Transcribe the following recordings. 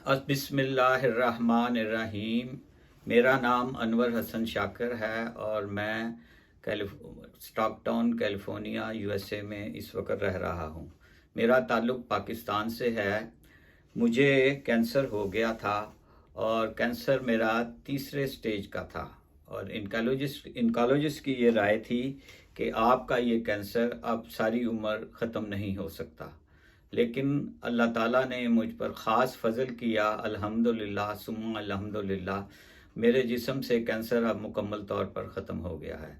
بسم اللہ الرحمن الرحیم۔ میرا نام انور حسن شاکر ہے اور میں اسٹاک ٹاؤن کیلیفورنیا USA میں اس وقت رہ رہا ہوں۔ میرا تعلق پاکستان سے ہے۔ مجھے کینسر ہو گیا تھا اور کینسر میرا تیسرے سٹیج کا تھا، اور انکالوجسٹ کی یہ رائے تھی کہ آپ کا یہ کینسر اب ساری عمر ختم نہیں ہو سکتا، لیکن اللہ تعالیٰ نے مجھ پر خاص فضل کیا، الحمدللہ ثم الحمدللہ۔ میرے جسم سے کینسر اب مکمل طور پر ختم ہو گیا ہے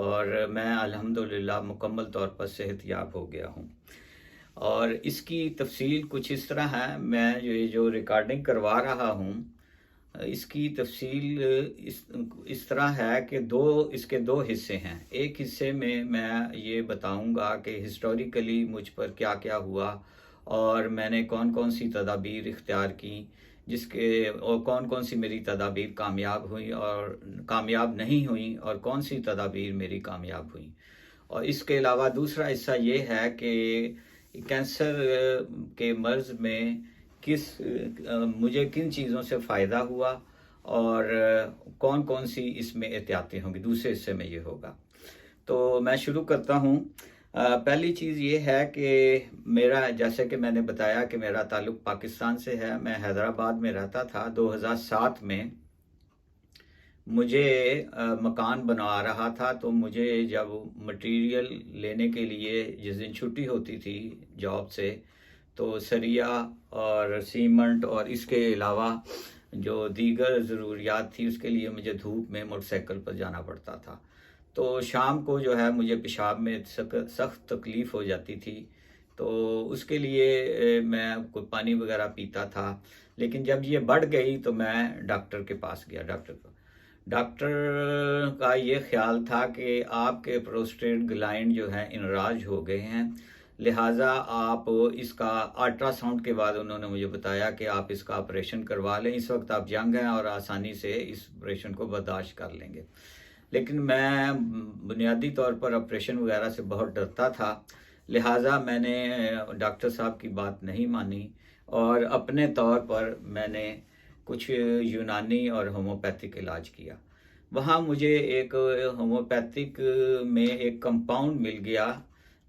اور میں الحمدللہ مکمل طور پر صحت یاب ہو گیا ہوں۔ اور اس کی تفصیل کچھ اس طرح ہے، میں جو ریکارڈنگ کروا رہا ہوں اس کی تفصیل اس طرح ہے کہ اس کے دو حصے ہیں۔ ایک حصے میں یہ بتاؤں گا کہ ہسٹوریکلی مجھ پر کیا کیا ہوا اور میں نے کون کون سی تدابیر اختیار کی، اور کون کون سی میری تدابیر کامیاب ہوئیں اور کامیاب نہیں ہوئیں، اور کون سی تدابیر میری کامیاب ہوئیں۔ اور اس کے علاوہ دوسرا حصہ یہ ہے کہ کینسر کے مرض میں مجھے کن چیزوں سے فائدہ ہوا اور کون کون سی اس میں احتیاطیں ہوں گی۔ دوسرے حصے میں یہ ہوگا۔ تو میں شروع کرتا ہوں۔ پہلی چیز یہ ہے کہ جیسے کہ میں نے بتایا کہ میرا تعلق پاکستان سے ہے۔ میں حیدرآباد میں رہتا تھا۔ 2007 میں مجھے مکان بنا رہا تھا، تو مجھے جب مٹیریل لینے کے لیے جس دن چھٹی ہوتی تھی جاب سے، تو سریا اور سیمنٹ اور اس کے علاوہ جو دیگر ضروریات تھی اس کے لیے مجھے دھوپ میں موٹر سائیکل پر جانا پڑتا تھا۔ تو شام کو جو ہے مجھے پیشاب میں سخت تکلیف ہو جاتی تھی، تو اس کے لیے میں کوئی پانی وغیرہ پیتا تھا، لیکن جب یہ بڑھ گئی تو میں ڈاکٹر کے پاس گیا۔ ڈاکٹر کا یہ خیال تھا کہ آپ کے پروسٹیٹ گلینڈ جو ہیں انراج ہو گئے ہیں، لہٰذا آپ اس کا الٹرا ساؤنڈ کے بعد انہوں نے مجھے بتایا کہ آپ اس کا آپریشن کروا لیں، اس وقت آپ ینگ ہیں اور آسانی سے اس آپریشن کو برداشت کر لیں گے۔ لیکن میں بنیادی طور پر آپریشن وغیرہ سے بہت ڈرتا تھا، لہٰذا میں نے ڈاکٹر صاحب کی بات نہیں مانی اور اپنے طور پر میں نے کچھ یونانی اور ہومیوپیتھک علاج کیا۔ وہاں مجھے ایک ہومیوپیتھک میں ایک کمپاؤنڈ مل گیا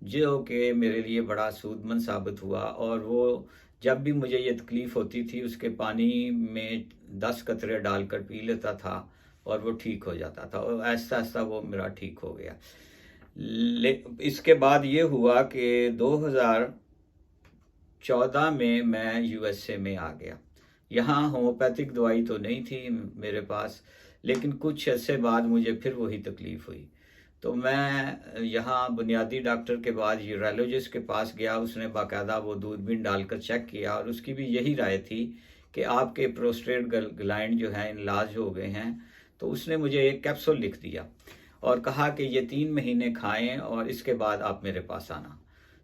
جو کہ میرے لیے بڑا سود مند ثابت ہوا، اور وہ جب بھی مجھے یہ تکلیف ہوتی تھی اس کے پانی میں 10 قطرے ڈال کر پی لیتا تھا اور وہ ٹھیک ہو جاتا تھا، اور آہستہ آہستہ وہ میرا ٹھیک ہو گیا۔ اس کے بعد یہ ہوا کہ 2014 میں USA میں آ گیا۔ یہاں ہومیوپیتھک دوائی تو نہیں تھی میرے پاس، لیکن کچھ عرصے بعد مجھے پھر وہی تکلیف ہوئی، تو میں یہاں بنیادی ڈاکٹر کے بعد یورولوجسٹ کے پاس گیا۔ اس نے باقاعدہ وہ دوربین ڈال کر چیک کیا، اور اس کی بھی یہی رائے تھی کہ آپ کے پروسٹیٹ گلینڈ جو ہیں انلارج ہو گئے ہیں۔ تو اس نے مجھے ایک کیپسول لکھ دیا اور کہا کہ یہ 3 مہینے کھائیں اور اس کے بعد آپ میرے پاس آنا۔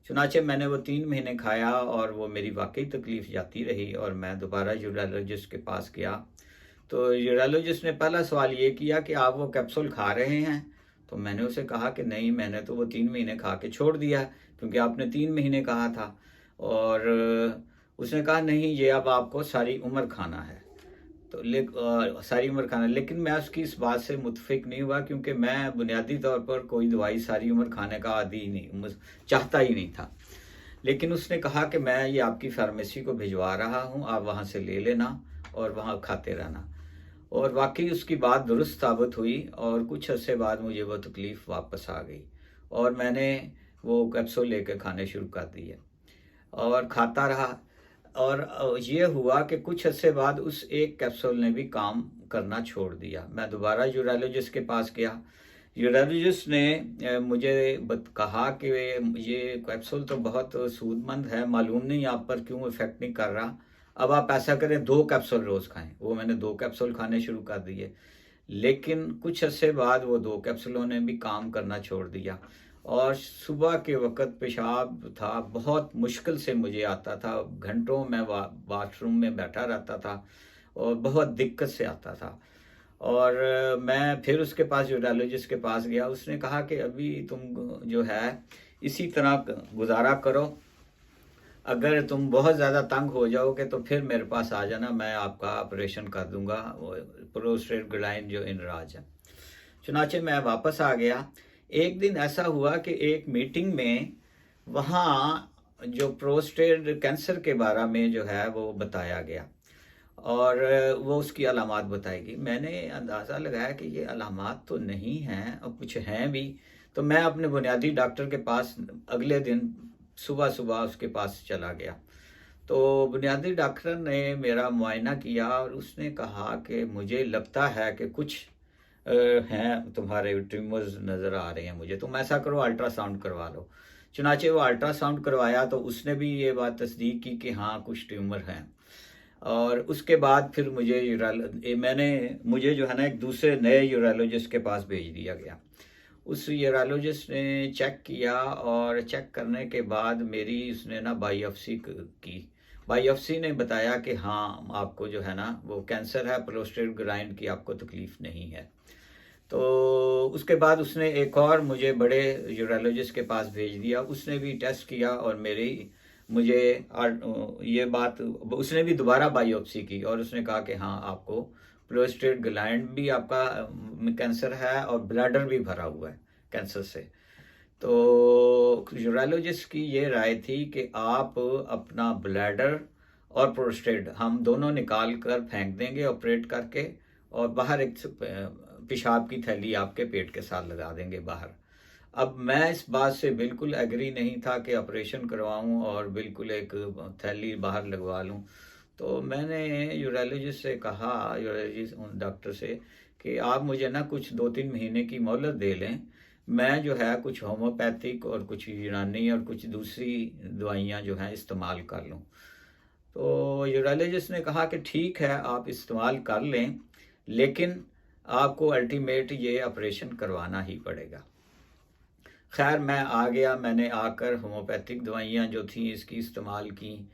چنانچہ میں نے وہ 3 مہینے کھایا اور وہ میری واقعی تکلیف جاتی رہی، اور میں دوبارہ یورولوجسٹ کے پاس گیا۔ تو یورولوجسٹ نے پہلا سوال یہ کیا کہ آپ وہ کیپسول کھا رہے ہیں؟ تو میں نے اسے کہا کہ نہیں، میں نے تو وہ 3 مہینے کھا کے چھوڑ دیا، کیونکہ آپ نے 3 مہینے کہا تھا۔ اور اس نے کہا نہیں، یہ اب آپ کو ساری عمر کھانا ہے، تو ساری عمر کھانا۔ لیکن میں اس کی اس بات سے متفق نہیں ہوا، کیونکہ میں بنیادی طور پر کوئی دوائی ساری عمر کھانے کا عادی چاہتا ہی نہیں تھا۔ لیکن اس نے کہا کہ میں یہ آپ کی فارمیسی کو بھجوا رہا ہوں، آپ وہاں سے لے لینا اور وہاں کھاتے رہنا۔ اور واقعی اس کی بات درست ثابت ہوئی، اور کچھ عرصے بعد مجھے وہ تکلیف واپس آ گئی اور میں نے وہ کیپسول لے کے کھانے شروع کر دیے اور کھاتا رہا۔ اور یہ ہوا کہ کچھ عرصے بعد اس ایک کیپسول نے بھی کام کرنا چھوڑ دیا۔ میں دوبارہ یورولوجسٹ کے پاس گیا۔ یورولوجسٹ نے مجھے کہا کہ یہ کیپسول تو بہت سود مند ہے، معلوم نہیں آپ پر کیوں افیکٹ نہیں کر رہا، اب آپ ایسا کریں 2 کیپسول روز کھائیں۔ وہ میں نے 2 کیپسول کھانے شروع کر دیے، لیکن کچھ عرصے بعد وہ 2 کیپسولوں نے بھی کام کرنا چھوڑ دیا، اور صبح کے وقت پیشاب تھا بہت مشکل سے مجھے آتا تھا، گھنٹوں میں واش روم میں بیٹھا رہتا تھا اور بہت دقت سے آتا تھا۔ اور میں پھر اس کے پاس یورولوجسٹ کے پاس گیا۔ اس نے کہا کہ ابھی تم جو ہے اسی طرح گزارا کرو، अगर तुम बहुत ज़्यादा तंग हो जाओगे तो फिर मेरे पास आ जाना, मैं आपका ऑपरेशन कर दूंगा, प्रोस्टेट ग्लैंड जो इनराज है। चुनाचे मैं वापस आ गया। एक दिन ऐसा हुआ कि एक मीटिंग में वहाँ जो प्रोस्टेट कैंसर के बारे में जो है वो बताया गया, और वो उसकी अलामात बताएगी। मैंने अंदाज़ा लगाया कि ये अलामात तो नहीं हैं और कुछ हैं भी, तो मैं अपने बुनियादी डॉक्टर के पास अगले दिन सुबह सुबह उसके पास चला गया। तो बुनियादी डॉक्टर ने मेरा मुआयना किया और उसने कहा कि मुझे लगता है कि कुछ हैं तुम्हारे ट्यूमर्स नज़र आ रहे हैं मुझे, तुम ऐसा करो अल्ट्रासाउंड करवा लो। चुनाचे वो अल्ट्रासाउंड करवाया तो उसने भी ये बात तस्दीक की कि हाँ कुछ ट्यूमर हैं। और उसके बाद फिर मुझे जो है ना एक दूसरे नए यूरोलॉजिस्ट के पास भेज दिया गया। उस यूरोलॉजिस्ट ने चेक किया और चेक करने के बाद मेरी उसने ना बायोप्सी की। बायोप्सी ने बताया कि हाँ आपको जो है ना वो कैंसर है, प्रोस्टेट ग्लैंड की आपको तकलीफ़ नहीं है। तो उसके बाद उसने एक और मुझे बड़े यूरोलॉजिस्ट के पास भेज दिया। उसने भी टेस्ट किया और मुझे ये बात, उसने भी दोबारा बायोप्सी की और उसने कहा कि हाँ आपको प्रोस्टेट ग्लैंड भी आपका कैंसर है और ब्लैडर भी भरा हुआ है कैंसर से। तो यूरोलॉजिस्ट की ये राय थी कि आप अपना ब्लैडर और प्रोस्टेट हम दोनों निकाल कर फेंक देंगे ऑपरेट करके, और बाहर एक पेशाब की थैली आपके पेट के साथ लगा देंगे बाहर। अब मैं इस बात से बिल्कुल एग्री नहीं था कि ऑपरेशन करवाऊं और बिल्कुल एक थैली बाहर लगवा लूं। तो मैंने यूरोलॉजिस्ट से कहा, यूरोलॉजिस्ट डॉक्टर से, कि आप मुझे ना कुछ 2-3 महीने की मोहलत दे लें, मैं जो है कुछ होम्योपैथिक और कुछ यूनानी और कुछ दूसरी दवाइयाँ जो हैं इस्तेमाल कर लूँ। तो यूरोलॉजिस्ट ने कहा कि ठीक है आप इस्तेमाल कर लें, लेकिन आपको अल्टीमेट ये ऑपरेशन करवाना ही पड़ेगा। खैर मैं आ गया, मैंने आकर होम्योपैथिक दवाइयाँ जो थी इसकी इस्तेमाल की,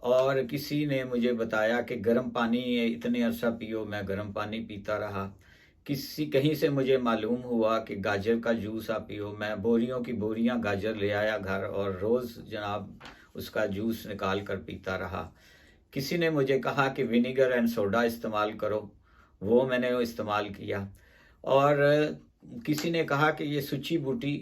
और किसी ने मुझे बताया कि गर्म पानी इतने अरसा पियो, मैं गर्म पानी पीता रहा। कहीं से मुझे मालूम हुआ कि गाजर का जूस आप पियो, मैं बोरियों की बोरियां गाजर ले आया घर और रोज़ जनाब उसका जूस निकाल कर पीता रहा। किसी ने मुझे कहा कि विनीगर एंड सोडा इस्तेमाल करो, वो मैंने इस्तेमाल किया। और किसी ने कहा कि ये सूची बूटी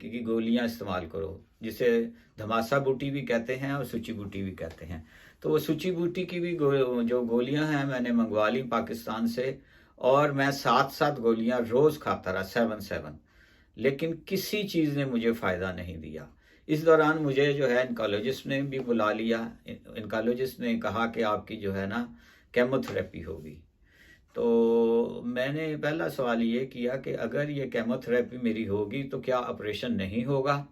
की गोलियां इस्तेमाल करो, जिसे धमासा बूटी भी कहते हैं और सूची बूटी भी कहते हैं। तो वो सूची बूटी की भी जो गोलियां हैं मैंने मंगवा ली पाकिस्तान से, और मैं 7-7 गोलियां रोज़ खाता रहा, 7-7, लेकिन किसी चीज़ ने मुझे फ़ायदा नहीं दिया। इस दौरान मुझे जो है इनकोलॉजिस्ट ने भी बुला लिया। इनकोलॉजिस्ट ने कहा कि आपकी जो है ना केमोथेरेपी होगी। तो मैंने पहला सवाल ये किया कि अगर ये केमोथेरेपी मेरी होगी तो क्या ऑपरेशन नहीं होगा?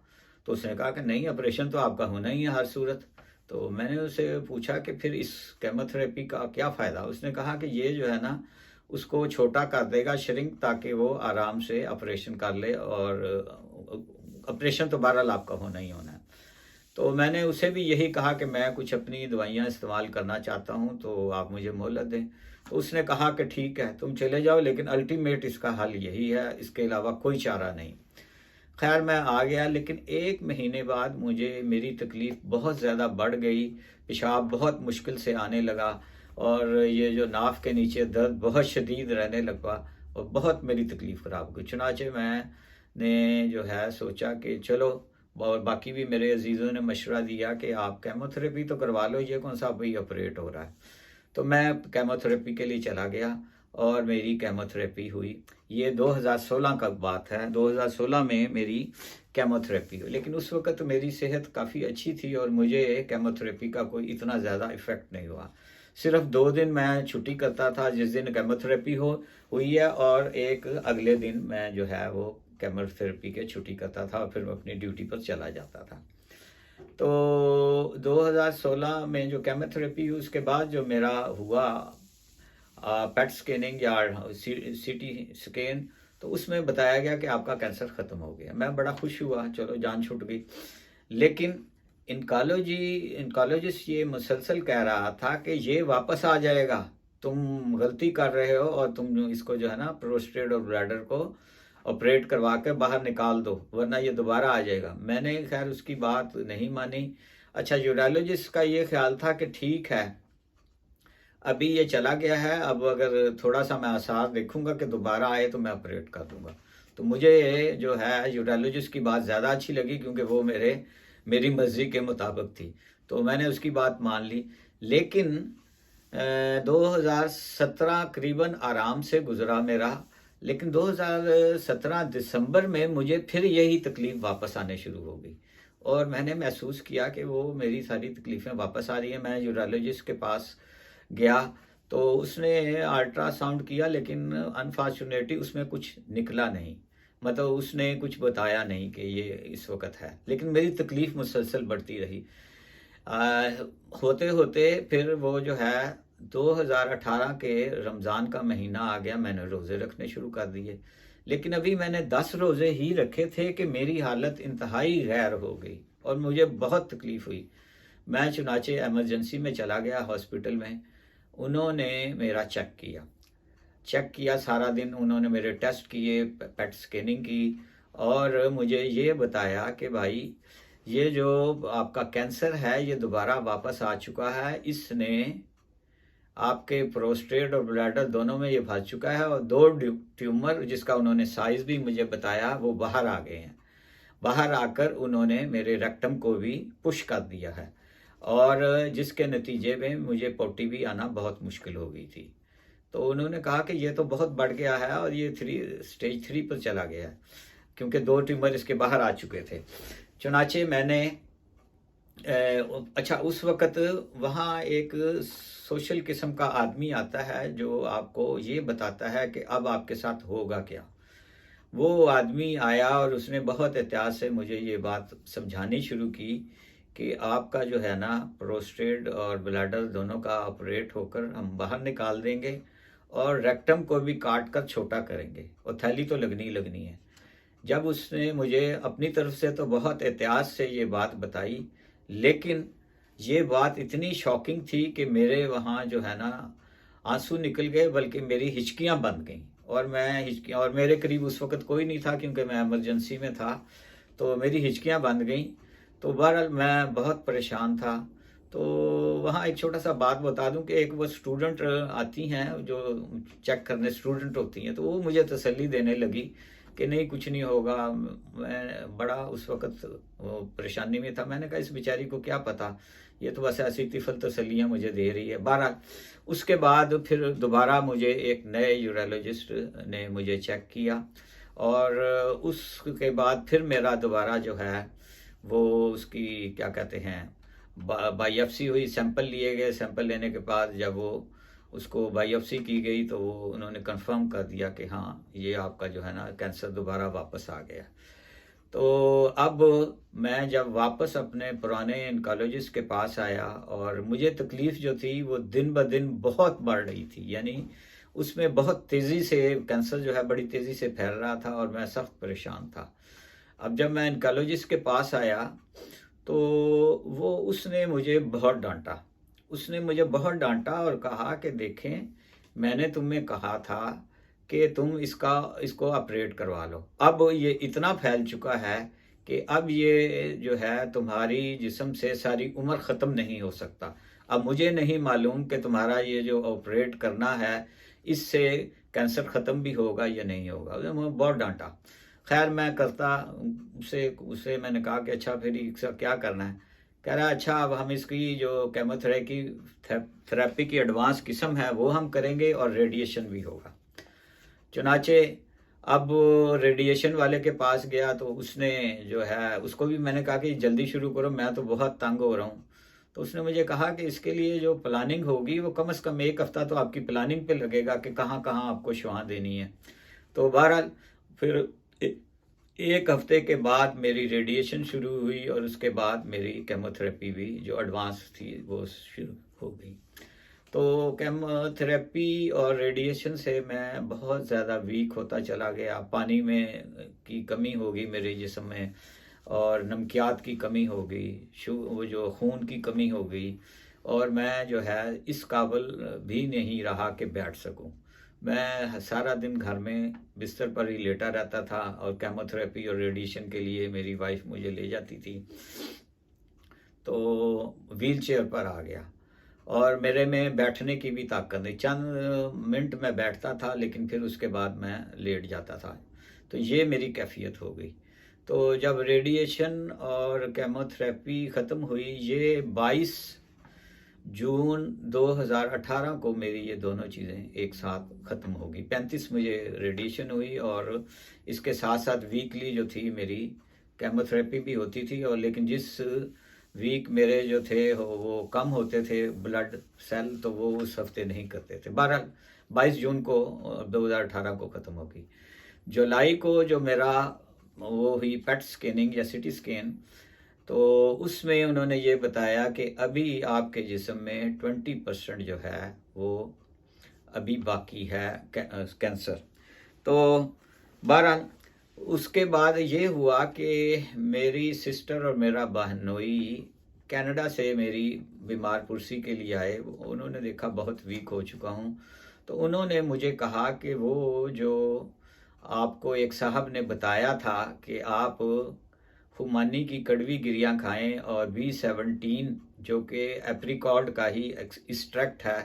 तो उसने कहा कि नहीं, ऑपरेशन तो आपका होना ही है हर सूरत। तो मैंने उससे पूछा कि फिर इस केमोथेरेपी का क्या फ़ायदा? उसने कहा कि ये जो है ना उसको छोटा कर देगा, श्रिंक, ताकि वो आराम से ऑपरेशन कर ले, और ऑपरेशन तो बहरहाल आपका होना ही होना है। तो मैंने उसे भी यही कहा कि मैं कुछ अपनी दवाइयाँ इस्तेमाल करना चाहता हूँ, तो आप मुझे मोहलत दें। तो उसने कहा कि ठीक है तुम चले जाओ, लेकिन अल्टीमेट इसका हल यही है, इसके अलावा कोई चारा नहीं। खैर मैं आ गया, लेकिन 1 महीने बाद मेरी तकलीफ़ बहुत ज़्यादा बढ़ गई। पेशाब बहुत मुश्किल से आने लगा, और ये जो नाफ के नीचे दर्द बहुत शदीद रहने लगा, और बहुत मेरी तकलीफ़ ख़राब हो गई। चुनाचे मैंने जो है सोचा कि चलो, और बाकी भी मेरे अजीज़ों ने मशवरा दिया कि आप केमोथेरेपी तो करवा लो, ये कौन सा अभी ऑपरेट हो रहा है। तो मैं केमोथेरेपी के लिए चला गया और मेरी केमोथेरेपी हुई। ये 2016 का बात है, 2016 में मेरी केमोथेरेपी हुई, लेकिन उस वक़्त मेरी सेहत काफ़ी अच्छी थी और मुझे केमोथेरेपी का कोई इतना ज़्यादा इफ़ेक्ट नहीं हुआ। सिर्फ 2 दिन मैं छुट्टी करता था जिस दिन केमोथेरेपी हुई है, और एक अगले दिन मैं जो है वो केमोथेरेपी के छुट्टी करता था और फिर मैं अपनी ड्यूटी पर चला जाता था। तो 2016 में जो केमोथेरेपी हुई, उसके बाद जो मेरा हुआ पेट स्कैनिंग या सीटी स्कैन, तो उसमें बताया गया कि आपका कैंसर ख़त्म हो गया। मैं बड़ा खुश हुआ, चलो जान छूट गई। लेकिन इनकोलॉजिस्ट ये मुसलसल कह रहा था कि ये वापस आ जाएगा, तुम गलती कर रहे हो, और तुम इसको जो है ना प्रोस्टेट और ब्लैडर को ऑपरेट करवा के बाहर निकाल दो, वरना ये दोबारा आ जाएगा। मैंने खैर उसकी बात नहीं मानी। अच्छा, यूरोलॉजिस्ट का ये ख्याल था कि ठीक है, अभी ये चला गया है, अब अगर थोड़ा सा मैं आसार देखूंगा कि दोबारा आए तो मैं ऑपरेट कर दूंगा। तो मुझे जो है यूरोलॉजिस्ट की बात ज़्यादा अच्छी लगी, क्योंकि वो मेरी मर्जी के मुताबिक थी, तो मैंने उसकी बात मान ली। लेकिन 2017 करीबन आराम से गुजरा मेरा, लेकिन 2017 दिसंबर में मुझे फिर यही तकलीफ वापस आने शुरू हो गई, और मैंने महसूस किया कि वो मेरी सारी तकलीफ़ें वापस आ रही हैं। मैं यूरोलॉजिस्ट के पास गया तो उसने अल्ट्रासाउंड किया, लेकिन अनफॉर्चुनेटली उसमें कुछ निकला नहीं, मतलब उसने कुछ बताया नहीं कि ये इस वक्त है, लेकिन मेरी तकलीफ़ मुसलसल बढ़ती रही। आ, होते होते फिर वो जो है 2018 के रमज़ान का महीना आ गया, मैंने रोज़े रखने शुरू कर दिए, लेकिन अभी मैंने 10 रोज़े ही रखे थे कि मेरी हालत इंतहाई गैर हो गई और मुझे बहुत तकलीफ़ हुई। मैं चुनाचे एमरजेंसी में चला गया हॉस्पिटल में। उन्होंने मेरा चेक किया सारा दिन, उन्होंने मेरे टेस्ट किए, पेट स्कैनिंग की, और मुझे ये बताया कि भाई ये जो आपका कैंसर है ये दोबारा वापस आ चुका है, इसने आपके प्रोस्टेट और ब्लैडर दोनों में ये फंस चुका है, और 2 ट्यूमर जिसका उन्होंने साइज भी मुझे बताया वो बाहर आ गए हैं। बाहर आकर उन्होंने मेरे रेक्टम को भी पुश कर दिया है, और जिसके नतीजे में मुझे पोटी भी आना बहुत मुश्किल हो गई थी। तो उन्होंने कहा कि ये तो बहुत बढ़ गया है और ये स्टेज 3 पर चला गया है, क्योंकि 2 ट्यूमर इसके बाहर आ चुके थे। चुनाचे मैंने अच्छा, उस वक़्त वहाँ एक सोशल किस्म का आदमी आता है जो आपको ये बताता है कि अब आपके साथ होगा क्या। वो आदमी आया और उसने बहुत एहतियात से मुझे ये बात समझानी शुरू की कि आपका जो है ना प्रोस्टेट और ब्लैडर दोनों का ऑपरेट होकर हम बाहर निकाल देंगे, और रेक्टम को भी काट कर छोटा करेंगे, और थैली तो लगनी है। जब उसने मुझे अपनी तरफ से तो बहुत एहतियात से ये बात बताई, लेकिन ये बात इतनी शॉकिंग थी कि मेरे वहाँ जो है ना आंसू निकल गए, बल्कि मेरी हिचकियाँ बंद गईं, और मेरे करीब उस वक़्त कोई नहीं था क्योंकि मैं इमरजेंसी में था, तो मेरी हिचकियाँ बंद गईं। तो बहरहाल मैं बहुत परेशान था। तो वहाँ एक छोटा सा बात बता दूं कि एक वो स्टूडेंट आती हैं जो चेक करने स्टूडेंट होती हैं, तो वो मुझे तसल्ली देने लगी कि नहीं कुछ नहीं होगा। मैं बड़ा उस वक़्त वो परेशानी में था। मैंने कहा इस बेचारी को क्या पता, ये तो बस ऐसी तिफल तसल्लियाँ मुझे दे रही है। बहरहाल उसके बाद फिर दोबारा मुझे एक नए यूरोलॉजिस्ट ने मुझे चेक किया, और उसके बाद फिर मेरा दोबारा जो है वो उसकी क्या कहते हैं बायोप्सी हुई, सैंपल लिए गए। सैंपल लेने के बाद जब वो उसको बायोप्सी की गई तो वो उन्होंने कंफर्म कर दिया कि हाँ ये आपका जो है ना कैंसर दोबारा वापस आ गया। तो अब मैं जब वापस अपने पुराने ऑन्कोलॉजिस्ट के पास आया, और मुझे तकलीफ़ जो थी वो दिन ब दिन बहुत बढ़ रही थी, यानी उसमें बहुत तेज़ी से कैंसर जो है बड़ी तेज़ी से फैल रहा था, और मैं सख्त परेशान था। अब जब मैं ऑन्कोलॉजिस्ट के पास आया तो वो उसने मुझे बहुत डांटा और कहा कि देखें, मैंने तुम्हें कहा था कि तुम इसको ऑपरेट करवा लो। अब ये इतना फैल चुका है कि अब ये जो है तुम्हारी जिस्म से सारी उम्र ख़त्म नहीं हो सकता। अब मुझे नहीं मालूम कि तुम्हारा ये जो ऑपरेट करना है इससे कैंसर ख़त्म भी होगा या नहीं होगा। उसने बहुत डांटा। खैर मैं करता उसे मैंने कहा कि अच्छा फिर इसका क्या करना है। कह रहा अच्छा अब हम इसकी जो थेरेपी की एडवांस किस्म है वो हम करेंगे, और रेडिएशन भी होगा। चुनाचे अब रेडिएशन वाले के पास गया तो उसने जो है उसको भी मैंने कहा कि जल्दी शुरू करो, मैं तो बहुत तंग हो रहा हूँ। तो उसने मुझे कहा कि इसके लिए जो प्लानिंग होगी वो कम से कम 1 हफ्ता तो आपकी प्लानिंग पे लगेगा कि कहाँ कहाँ आपको शुआ देनी है। तो बहरहाल फिर 1 हफ्ते के बाद मेरी रेडिएशन शुरू हुई, और उसके बाद मेरी केमोथेरेपी भी जो एडवांस थी वो शुरू हो गई। तो केमोथेरेपी और रेडिएशन से मैं बहुत ज़्यादा वीक होता चला गया। पानी में की कमी हो गई मेरे जिस्म में, और नमकियात की कमी हो गई, वो जो खून की कमी हो गई, और मैं जो है इस काबिल भी नहीं रहा कि बैठ सकूं। मैं सारा दिन घर में बिस्तर पर ही लेटा रहता था, और केमोथेरेपी और रेडिएशन के लिए मेरी वाइफ मुझे ले जाती थी। تو व्हील चेयर पर आ गया और मेरे में बैठने की भी ताकत नहीं, चंद मिनट में बैठता था लेकिन फिर उसके बाद मैं लेट जाता था। तो ये मेरी कैफियत हो गई। तो जब रेडिएशन और केमोथेरेपी ख़त्म हुई, ये 22 जून 2018 को मेरी ये दोनों चीज़ें एक साथ ख़त्म हो गई। 35 मुझे रेडिएशन हुई और इसके साथ साथ वीकली जो थी मेरी केमोथेरेपी भी होती थी, और लेकिन जिस वीक मेरे जो थे वो कम होते थे ब्लड सेल, तो वो उस हफ्ते नहीं करते थे। 22 जून को 2018 को ख़त्म हो गई। जुलाई को जो मेरा वो हुई पेट स्कैनिंग या सिटी स्कैन, तो उसमें उन्होंने ये बताया कि अभी आपके जिस्म में 20% जो है वो अभी बाकी है कैंसर। तो बहरहाल उसके बाद ये हुआ कि मेरी सिस्टर और मेरा बहनोई कनाडा से मेरी बीमार पुरसी के लिए आए। उन्होंने देखा बहुत वीक हो चुका हूँ, तो उन्होंने मुझे कहा कि वो जो आपको एक साहब ने बताया था कि आप खुमानी की कड़वी गिरियाँ खाएं और B17 जो कि एप्रिकॉर्ड का ही एक्सट्रैक्ट है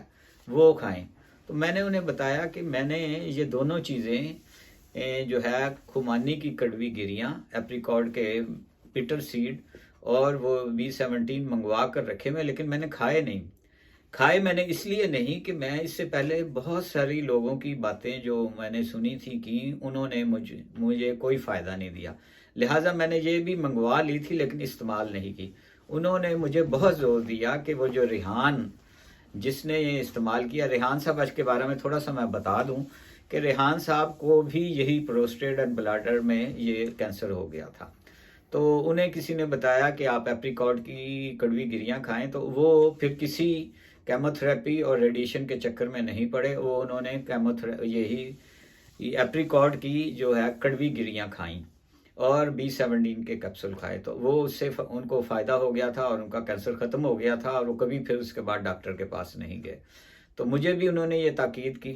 वो खाएं। तो मैंने उन्हें बताया कि मैंने ये दोनों चीज़ें जो है खुमानी की कड़वी गिरियाँ, एप्रिकॉर्ड के पीटर सीड और वो B17 मंगवा कर रखे मैं, लेकिन मैंने खाए मैंने इसलिए नहीं कि मैं इससे पहले बहुत सारी लोगों की बातें जो मैंने सुनी थी कि उन्होंने मुझे कोई फ़ायदा नहीं दिया, लिहाजा मैंने ये भी मंगवा ली थी लेकिन इस्तेमाल नहीं की। उन्होंने मुझे बहुत ज़ोर दिया कि वो जो रेहान जिसने ये इस्तेमाल किया, रेहान साहब के बारे में थोड़ा सा मैं बता दूं कि रेहान साहब को भी यही प्रोस्टेट एंड ब्लैडर में ये कैंसर हो गया था। तो उन्हें किसी ने बताया कि आप एप्रिकॉर्ड की कड़वी गिरियाँ खाएं, तो वो फिर किसी केमोथेरेपी और रेडिएशन के चक्कर में नहीं पड़े। वो उन्होंने यही एप्रिकॉर्ड की जो है कड़वी गिरियाँ खाईं और B17 के कैप्सूल खाए, तो वो उससे उनको फ़ायदा हो गया था और उनका कैंसर ख़त्म हो गया था और वो कभी फिर उसके बाद डॉक्टर के पास नहीं गए। तो मुझे भी उन्होंने ये ताकीद की,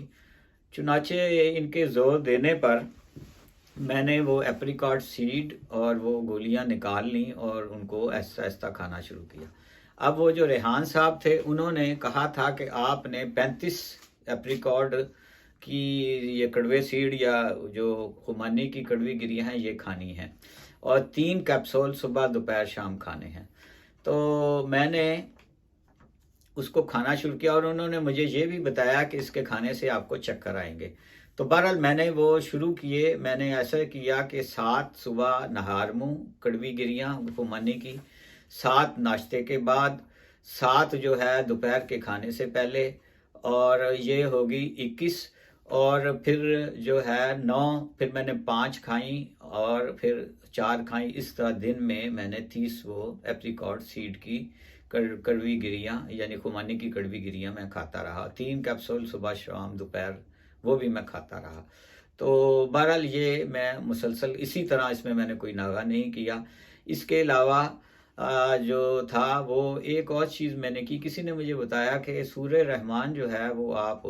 चुनाचे इनके ज़ोर देने पर मैंने वो एप्रिकॉट सीड और वो गोलियां निकाल ली और उनको ऐसा ऐसा खाना शुरू किया। अब वो जो रेहान साहब थे उन्होंने कहा था कि आपने 35 एप्रिकॉट की ये कड़वे सीड या जो खुमानी की कड़वी गिरियाँ हैं ये खानी है और 3 कैप्सूल सुबह दोपहर शाम खाने हैं। तो मैंने उसको खाना शुरू किया और उन्होंने मुझे ये भी बताया कि इसके खाने से आपको चक्कर आएंगे। तो बहरहाल मैंने वो शुरू किए। मैंने ऐसा किया कि 7 सुबह नहार मुँह कड़वी गिरियाँ खुमानी की, 7 नाश्ते के बाद, 7 जो है दोपहर के खाने से पहले, और ये होगी 21, और फिर जो है 9, फिर मैंने 5 खाई और फिर 4 खाई। इस तरह दिन में मैंने 30 वो एप्रिकॉट सीड की कड़वी गिरियाँ यानी खुमानी की कड़वी गिरियाँ मैं खाता रहा। 3 कैप्सूल सुबह शाम दोपहर वो भी मैं खाता रहा। तो बहरहाल ये मैं मुसलसल इसी तरह, इसमें मैंने कोई नागा नहीं किया। इसके अलावा जो था वो एक और चीज़ मैंने की, किसी ने मुझे बताया कि सूरह रहमान जो है वो आप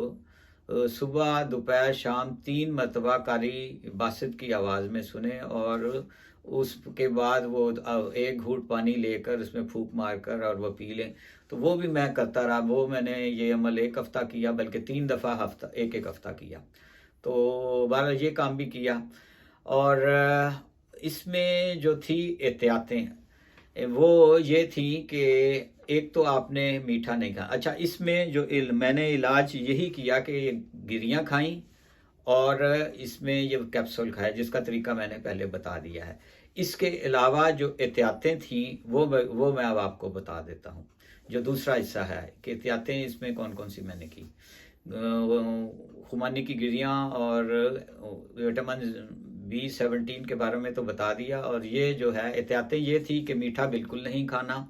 सुबह दोपहर शाम 3 मरतबा कारी बासित की आवाज़ में सुने और उसके बाद वो एक घूंट पानी लेकर उसमें फूंक मारकर और वो पी लें। तो वो भी मैं करता रहा। वो मैंने ये अमल 1 हफ़्ता किया, बल्कि 3 दफ़ा एक हफ़्ता किया। तो बहरहाल ये काम भी किया। और इसमें जो थी एहतियातें वो ये थी कि एक तो आपने मीठा नहीं खाया। अच्छा, इसमें जो मैंने इलाज यही किया कि ये गिरियाँ खाई और इसमें ये कैप्सूल खाए, जिसका तरीका मैंने पहले बता दिया है। इसके अलावा जो एहतियातें थी वो मैं अब आपको बता देता हूँ। जो दूसरा हिस्सा है कि एहतियातें इसमें कौन कौन सी मैंने की। खुमानी की गिरियाँ और विटामिन B17 के बारे में तो बता दिया। और ये जो है एहतियातें ये थी कि मीठा बिल्कुल नहीं खाना।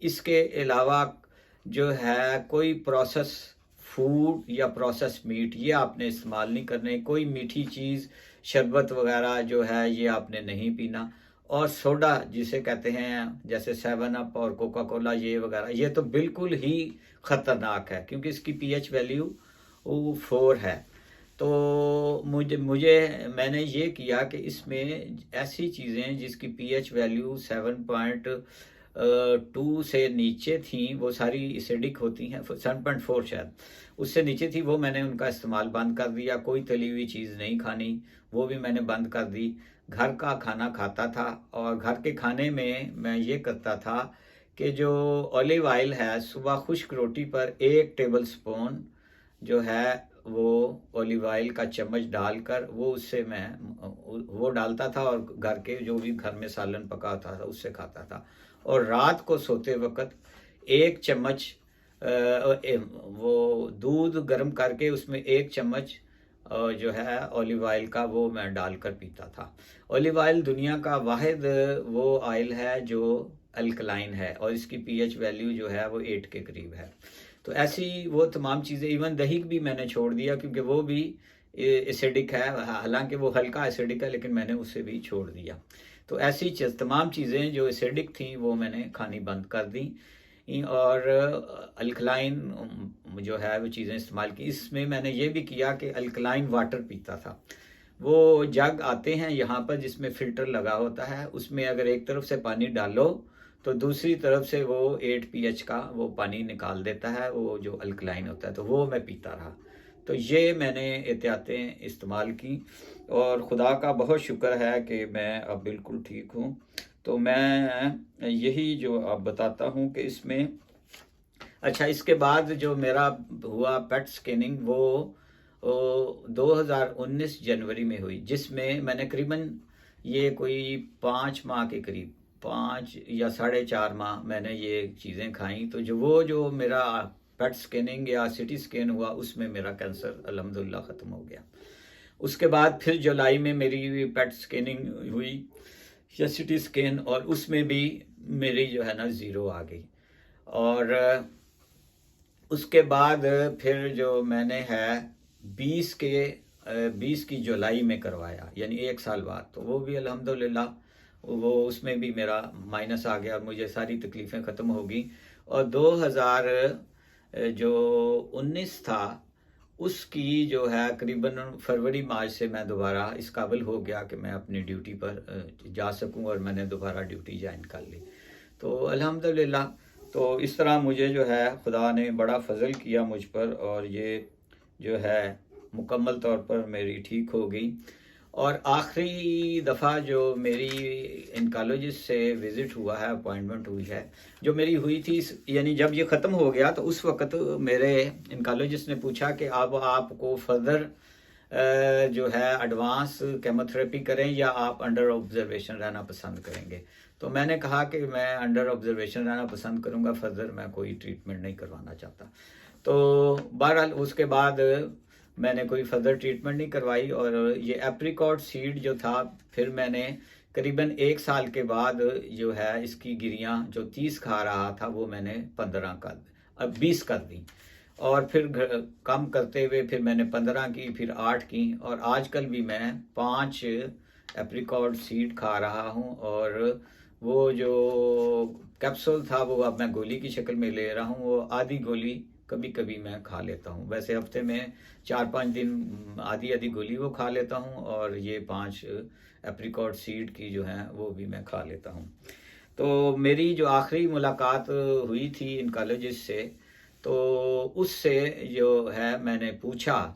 इसके अलावा जो है कोई प्रोसेस फूड या प्रोसेस मीट ये आपने इस्तेमाल नहीं करने। कोई मीठी चीज़, शरबत वगैरह जो है ये आपने नहीं पीना। और सोडा जिसे कहते हैं जैसे 7 अप और कोका कोला ये वगैरह, ये तो बिल्कुल ही ख़तरनाक है क्योंकि इसकी pH वैल्यू 4 है। तो मैंने ये किया कि इसमें ऐसी चीज़ें जिसकी pH वैल्यू 7.5 2 से नीचे थी, वो सारी एसिडिक होती हैं, 7.4 शायद, उससे नीचे थी, वो मैंने उनका इस्तेमाल बंद कर दिया। कोई तली हुई चीज़ नहीं खानी, वो भी मैंने बंद कर दी। घर का खाना खाता था, और घर के खाने में मैं ये करता था कि जो ऑलिव ऑयल है, सुबह खुश्क रोटी पर 1 टेबल स्पून जो है वो ऑलिव ऑयल का चम्मच डालकर वो उससे मैं वो डालता था, और घर के जो भी घर में सालन पका होता था उससे खाता था। और रात को सोते वक्त 1 चम्मच वो दूध गर्म करके उसमें 1 चम्मच जो है ऑलिव ऑयल का वो मैं डालकर पीता था। ऑलिव ऑयल दुनिया का वाहिद वो ऑयल है जो अल्कलाइन है, और इसकी पीएच वैल्यू जो है वो 8 के करीब है। तो ऐसी वो तमाम चीज़ें, इवन दही भी मैंने छोड़ दिया क्योंकि वो भी एसिडिक है, हालांकि वो हल्का एसिडिक है, लेकिन मैंने उसे भी छोड़ दिया। तो ऐसी तमाम चीज़ें जो एसिडिक थी वो मैंने खानी बंद कर दी, और अल्कलाइन जो है वो चीज़ें इस्तेमाल की। इसमें मैंने ये भी किया कि अल्कलाइन वाटर पीता था। वो जग आते हैं यहाँ पर जिसमें फ़िल्टर लगा होता है, उसमें अगर एक तरफ से पानी डालो तो दूसरी तरफ से वो 8 pH का वो पानी निकाल देता है, वो जो अल्कलाइन होता है, तो वो मैं पीता रहा। तो ये मैंने एहतियातें इस्तेमाल की, और खुदा का बहुत शुक्र है कि मैं अब बिल्कुल ठीक हूँ। तो मैं यही जो अब बताता हूँ कि इसमें अच्छा, इसके बाद जो मेरा हुआ पेट स्कैनिंग वो 2019 जनवरी में हुई, जिसमें मैंने करीबन ये कोई 5 माह के करीब, 5 या 4.5 माह मैंने ये चीज़ें खाई। तो जो मेरा पेट स्कैनिंग या सिटी स्कैन हुआ उसमें मेरा कैंसर अल्हम्दुलिल्लाह ख़त्म हो गया। उसके बाद फिर जुलाई में मेरी पेट स्कैनिंग हुई या सिटी स्कैन, और उसमें भी मेरी जो है ना 0 आ गई। और उसके बाद फिर जो मैंने है 20 की जुलाई में करवाया, यानी 1 साल बाद, तो वो भी अल्हम्दुलिल्लाह वो उसमें भी मेरा माइनस आ गया, मुझे सारी तकलीफ़ें ख़त्म हो गई। और 2019 था, उसकी जो है करीबन फरवरी मार्च से मैं दोबारा इस काबिल हो गया कि मैं अपनी ड्यूटी पर जा सकूं, और मैंने दोबारा ड्यूटी ज्वाइन कर ली। तो अल्हम्दुलिल्लाह, तो इस तरह मुझे जो है खुदा ने बड़ा फजल किया मुझ पर, और ये जो है मुकम्मल तौर पर मेरी ठीक हो गई। और आखिरी दफ़ा जो मेरी इनकालोजिस्ट से विज़िट हुआ है, अपॉइंटमेंट हुई है, जो मेरी हुई थी, यानी जब ये ख़त्म हो गया तो उस वक्त मेरे इनकालोजिस्ट ने पूछा कि अब आपको फर्दर जो है एडवांस केमोथेरेपी करें या आप अंडर ऑब्जर्वेशन रहना पसंद करेंगे। तो मैंने कहा कि मैं अंडर ऑब्जर्वेशन रहना पसंद करूंगा, फर्दर मैं कोई ट्रीटमेंट नहीं करवाना चाहता। तो बहरहाल उसके बाद मैंने कोई फर्दर ट्रीटमेंट नहीं करवाई, और ये एप्रिकॉट सीड जो था, फिर मैंने करीबन 1 साल के बाद जो है इसकी गिरियां जो 30 खा रहा था वो मैंने 20 कर दी, और फिर कम करते हुए फिर मैंने 15 की, फिर 8 की, और आजकल भी मैं 5 एप्रिकॉट सीड खा रहा हूँ। और वो जो कैप्सूल था वो अब मैं गोली की शक्ल में ले रहा हूँ, वो आधी गोली कभी कभी मैं खा लेता हूँ। वैसे हफ्ते में 4-5 दिन आधी गोली वो खा लेता हूँ, और ये 5 एप्रिकॉट सीड की जो है वो भी मैं खा लेता हूँ। तो मेरी जो आखिरी मुलाकात हुई थी इनकालोजिस्ट से, तो उससे जो है मैंने पूछा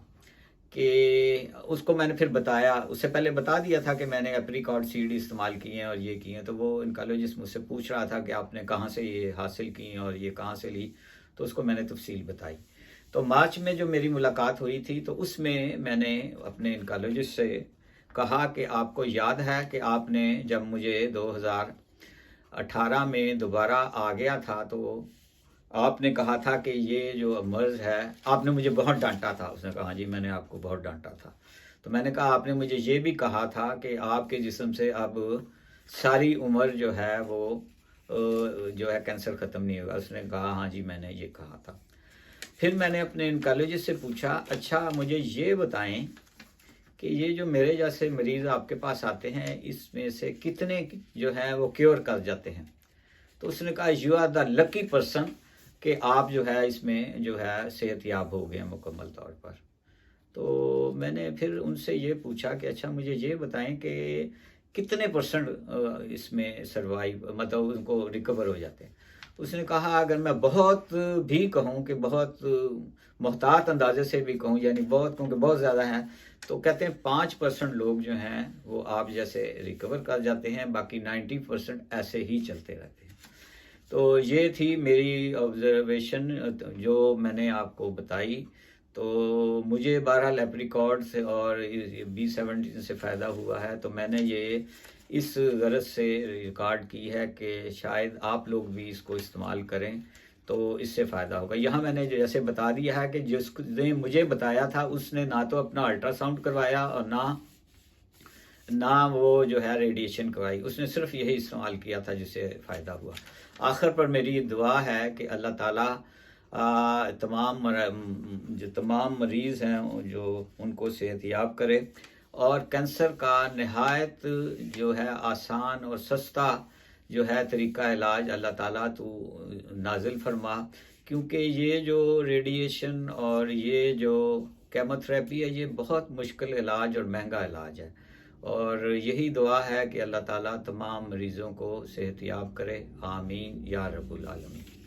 कि उसको मैंने फिर बताया, उससे पहले बता दिया था कि मैंने एप्रिकॉट सीड इस्तेमाल किए हैं और ये किए हैं। तो वो इनकालोजिस्ट मुझसे पूछ रहा था कि आपने कहाँ से ये हासिल की और ये कहाँ से ली, तो उसको मैंने तफसील बताई। तो मार्च में जो मेरी मुलाकात हुई थी, तो उसमें मैंने अपने इनकालोजिस्ट से कहा कि आपको याद है कि आपने जब मुझे 2018 में दोबारा आ गया था, तो आपने कहा था कि ये जो मर्ज़ है, आपने मुझे बहुत डांटा था। उसने कहा जी मैंने आपको बहुत डांटा था। तो मैंने कहा आपने मुझे ये भी कहा था कि आपके जिस्म से अब सारी उम्र जो है वो जो है कैंसर ख़त्म नहीं होगा। उसने कहा हाँ जी मैंने ये कहा था। फिर मैंने अपने इनकालोजिस्ट से पूछा, अच्छा मुझे ये बताएं कि ये जो मेरे जैसे मरीज़ आपके पास आते हैं, इसमें से कितने जो है वो क्योर कर जाते हैं? तो उसने कहा you are the lucky person कि आप जो है इसमें जो है सेहतयाब हो गए मुकम्मल तौर पर। तो मैंने फिर उनसे ये पूछा कि अच्छा मुझे ये बताएं कि कितने परसेंट اس میں سروائیو مطلب ان کو ریکور ہو جاتے ہیں. اس نے کہا اگر میں بہت بھی کہوں کہ بہت محتاط اندازے سے بھی کہوں، یعنی بہت کہوں کہ بہت زیادہ ہیں، تو کہتے ہیں 5% لوگ جو ہیں وہ آپ جیسے ریکور کر جاتے ہیں، باقی 90% ایسے ہی چلتے رہتے ہیں. تو یہ تھی میری آبزرویشن جو میں نے آپ کو بتائی. تو مجھے بہرحال ایپریکارڈ سے اور B17 سے فائدہ ہوا ہے، تو میں نے یہ اس غرض سے ریکارڈ کی ہے کہ شاید آپ لوگ بھی اس کو استعمال کریں تو اس سے فائدہ ہوگا. یہاں میں نے جیسے بتا دیا ہے کہ جس نے مجھے بتایا تھا اس نے نہ تو اپنا الٹرا ساؤنڈ کروایا اور نہ وہ جو ہے ریڈیشن کروائی، اس نے صرف یہی استعمال کیا تھا جس سے فائدہ ہوا. آخر پر میری دعا ہے کہ اللہ تعالیٰ جو تمام مریض ہیں جو ان کو صحت یاب کرے، اور کینسر کا نہایت جو ہے آسان اور سستا جو ہے طریقہ علاج اللہ تعالیٰ تو نازل فرما، کیونکہ یہ جو ریڈیشن اور یہ جو کیموتھراپی ہے یہ بہت مشکل علاج اور مہنگا علاج ہے. اور یہی دعا ہے کہ اللہ تعالیٰ تمام مریضوں کو صحت یاب کرے. آمین یا رب العالمین.